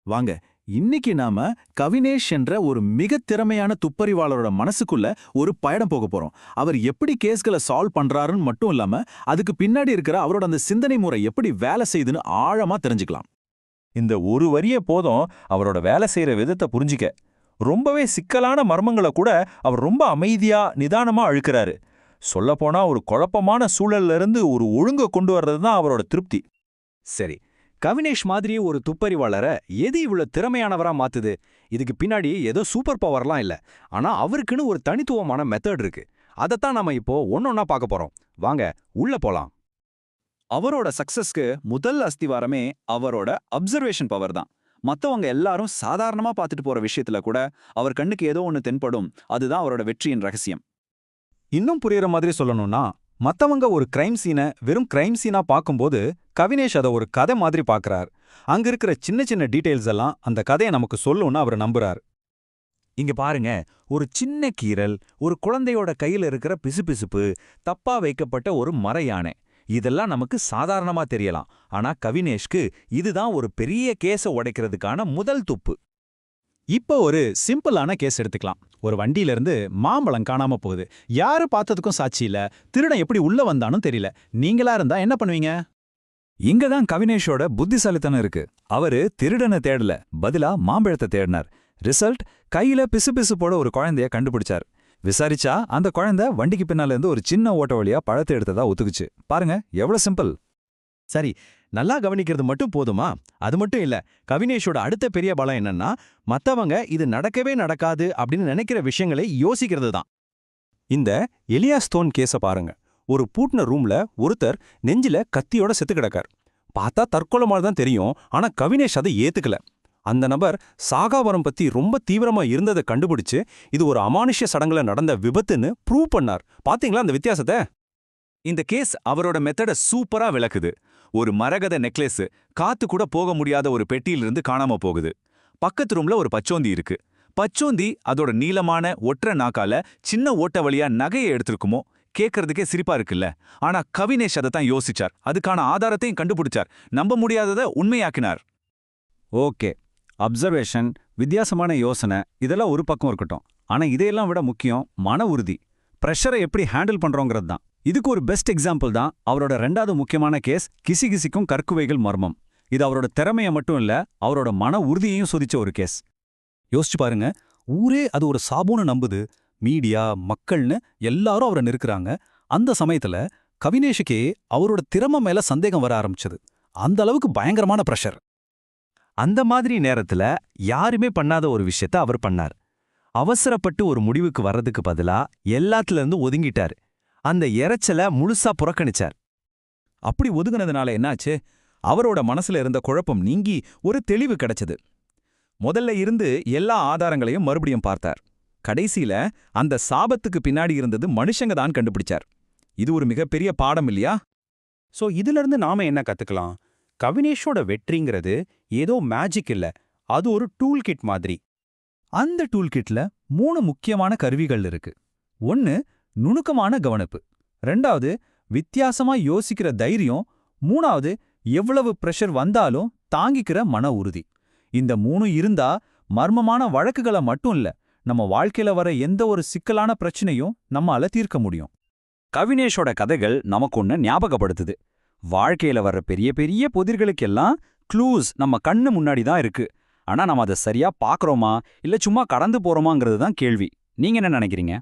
வாங்க, இன்னைக்கு நாம கவினேஷ் என்ற ஒரு மிக திறமையான துப்பறிவாளரோட மனசுக்குள்ள ஒரு பயணம் போக போறோம். அவர் எப்படி கேஸ்களை சால்வ் பண்றாருன்னு மட்டும் இல்லாம, அதுக்கு பின்னாடி இருக்கிற அவரோட அந்த சிந்தனை முறை எப்படி வேலை செய்யுதுன்னு ஆழமா தெரிஞ்சுக்கலாம். இந்த ஒரு வரியே போதும் அவரோட வேலை செய்யற விதத்தை புரிஞ்சிக்க. ரொம்பவே சிக்கலான மர்மங்களை கூட அவர் ரொம்ப அமைதியா நிதானமா அழுக்கிறாரு. சொல்லப்போனா ஒரு குழப்பமான சூழல்ல இருந்து ஒரு ஒழுங்க கொண்டு வர்றது தான் அவரோட திருப்தி. சரி, கவினேஷ் மாதிரியே ஒரு துப்பறிவாளரை எது இவ்வளவு திறமையானவரா மாத்துது? இதுக்கு பின்னாடி ஏதோ சூப்பர் பவர்லாம் இல்ல, ஆனா அவருக்குன்னு ஒரு தனித்துவமான மெத்தட் இருக்கு. அதைத்தான் நாம இப்போ ஒன்னொன்னா பார்க்க போறோம். வாங்க உள்ள போலாம். அவரோட சக்சஸ்க்கு முதல் அஸ்திவாரமே அவரோட அப்சர்வேஷன் பவர் தான். மத்தவங்க எல்லாரும் சாதாரணமா பார்த்துட்டு போற விஷயத்துல கூட அவர் கண்ணுக்கு ஏதோ ஒன்னு தென்படும். அதுதான் அவரோட வெற்றியின் ரகசியம். இன்னும் புரியுற மாதிரி சொல்லணும்னா, மத்தவங்க ஒரு கிரைம் சீனை வெறும் கிரைம் சீனா பார்க்கும்போது கவினேஷ் அதை ஒரு கதை மாதிரி பார்க்கறார். அங்க இருக்கிற சின்ன சின்ன டீடைல்ஸ் எல்லாம் அந்த கதையை நமக்கு சொல்லும்னு அவர் நம்புறார். இங்க பாருங்க, ஒரு சின்ன கீறல், ஒரு குழந்தையோட கையில இருக்கிற பிசுபிசுப்பு, தப்பா வைக்கப்பட்ட ஒரு மர யானை, இதெல்லாம் நமக்கு சாதாரணமா தெரியலாம். ஆனா கவினேஷ்க்கு இதுதான் ஒரு பெரிய கேஸ உடைக்கிறதுக்கான முதல் துப்பு. இப்போ ஒரு சிம்பிளான கேஸ் எடுத்துக்கலாம். ஒரு வண்டியில இருந்து மாம்பழம் காணாம போகுது. யாரு பார்த்ததுக்கும் சாட்சி இல்ல. திருடன் எப்படி உள்ள வந்தானும் தெரியல. நீங்களா இருந்தா என்ன பண்ணுவீங்க? இங்கதான் கவினேஷோட புத்திசாலித்தனம் இருக்கு. அவரு திருடனை தேடல, பதிலா மாம்பழத்தை தேடினார். ரிசல்ட், கையில பிசுபிசுப்போட ஒரு குழந்தைய கண்டுபிடிச்சார். விசாரிச்சா அந்த குழந்தை வண்டிக்கு பின்னால இருந்து ஒரு சின்ன ஓட்ட வழியா பழத்தை எடுத்ததா ஒத்துக்குச்சு. பாருங்க எவ்வளவு சிம்பிள். சரி, நல்லா கவனிக்கிறது மட்டும் போதுமா? அது மட்டும் இல்ல, கவினேஷோட அடுத்த பெரிய பலம் என்னன்னா, மத்தவங்க இது நடக்கவே நடக்காது அப்படின்னு நினைக்கிற விஷயங்களை யோசிக்கிறது தான். இந்த எலியா ஸ்டோன் கேஸ பாருங்க. ஒரு பூட்டின ரூம்ல ஒருத்தர் நெஞ்சில கத்தியோட செத்து கிடக்கார். பார்த்தா தற்கொலை மாதிரி தான் தெரியும், ஆனா கவினேஷ் அதை ஏத்துக்கல. அந்த நபர் சாகாவரம் பத்தி ரொம்ப தீவிரமா இருந்ததை கண்டுபிடிச்சு இது ஒரு அமானுஷ்ய சடங்குல நடந்த விபத்துன்னு ப்ரூவ் பண்ணார். பாத்தீங்களா அந்த வித்தியாசத்தை? இந்த கேஸ் அவரோட மெத்தட சூப்பரா விளக்குது. ஒரு மரகத நெக்லஸ் காத்து கூட போக முடியாத ஒரு பெட்டியிலிருந்து காணாம போகுது. பக்கத்து ரூம்ல ஒரு பச்சோந்தி இருக்கு. பச்சோந்தி அதோட நீளமான ஒற்றை நாக்கால சின்ன ஓட்ட வழியா நகையை எடுத்திருக்குமோ? கேட்கறதுக்கே சிரிப்பா இருக்குல்ல. ஆனா கவினேஷ் அதை தான் யோசிச்சார். அதுக்கான ஆதாரத்தையும் கண்டுபிடிச்சார். நம்ப முடியாததை உண்மையாக்கினார். ஓகே, அப்சர்வேஷன், வித்தியாசமான யோசனை, இதெல்லாம் ஒரு பக்கம் இருக்கட்டும். ஆனா இதையெல்லாம் விட முக்கியம் மன உறுதி. பிரஷரை எப்படி ஹேண்டில் பண்றோங்கிறது தான். இதுக்கு ஒரு பெஸ்ட் எக்ஸாம்பிள் தான் அவரோட ரெண்டாவது முக்கியமான கேஸ், கிசிகிசிக்கும் கற்குவைகள் மர்மம். இது அவரோட திறமையை மட்டும் இல்ல, அவரோட மன உறுதியையும் சோதிச்ச ஒரு கேஸ். யோசிச்சு பாருங்க, ஊரே அது ஒரு சாபுன்னு நம்புது. மீடியா, மக்கள்னு எல்லாரும் அவரை நெருக்குறாங்க. அந்த சமயத்துல கவினேஷுக்கே அவரோட திறமை மேல சந்தேகம் வர ஆரம்பிச்சது. அந்த அளவுக்கு பயங்கரமான பிரஷர். அந்த மாதிரி நேரத்துல யாருமே பண்ணாத ஒரு விஷயத்த அவர் பண்ணார். அவசரப்பட்டு ஒரு முடிவுக்கு வர்றதுக்கு பதிலா எல்லாத்துல இருந்து ஒதுங்கிட்டாரு. அந்த இரைச்சல முழுசா புறக்கணிச்சார். அப்படி ஒதுங்கினதுனால என்னாச்சு? அவரோட மனசுல இருந்த குழப்பம் நீங்கி ஒரு தெளிவு கிடைச்சது. முதல்ல இருந்து எல்லா ஆதாரங்களையும் மறுபடியும் பார்த்தார். கடைசியில அந்த சாபத்துக்கு பின்னாடி இருந்தது மனுஷங்க தான் கண்டுபிடிச்சார். இது ஒரு மிகப்பெரிய பாடம் இல்லையா? சோ இதிலிருந்து நாம என்ன கத்துக்கலாம்? கவினேஷோட வெற்றிங்கிறது ஏதோ மேஜிக் இல்ல, அது ஒரு டூல் கிட் மாதிரி. அந்த டூல் கிட்ல 3 முக்கியமான கருவிகள் இருக்கு. 1 நுணுக்கமான கவனிப்பு, 2வது வித்தியாசமா யோசிக்கிற தைரியம், 3வது எவ்வளவு பிரஷர் வந்தாலும் தாங்கிக்கிற மன உறுதி. இந்த 3 இருந்தா மர்மமான வழக்குகளை மட்டும் இல்ல, நம்ம வாழ்க்கையில வர எந்த ஒரு சிக்கலான பிரச்சனையும் நம்மால தீர்க்க முடியும். கவினேஷோட கதைகள் நமக்கு ஒன்னு ஞாபகப்படுத்துது. வாழ்க்கையில வர்ற பெரிய பெரிய புதிர்களுக்கெல்லாம் க்ளூஸ் நம்ம கண்ணு முன்னாடி தான் இருக்கு. ஆனா நம்ம அதை சரியா பார்க்கறோமா இல்ல சும்மா கடந்து போறோமாங்கிறது தான் கேள்வி. நீங்க என்ன நினைக்கிறீங்க?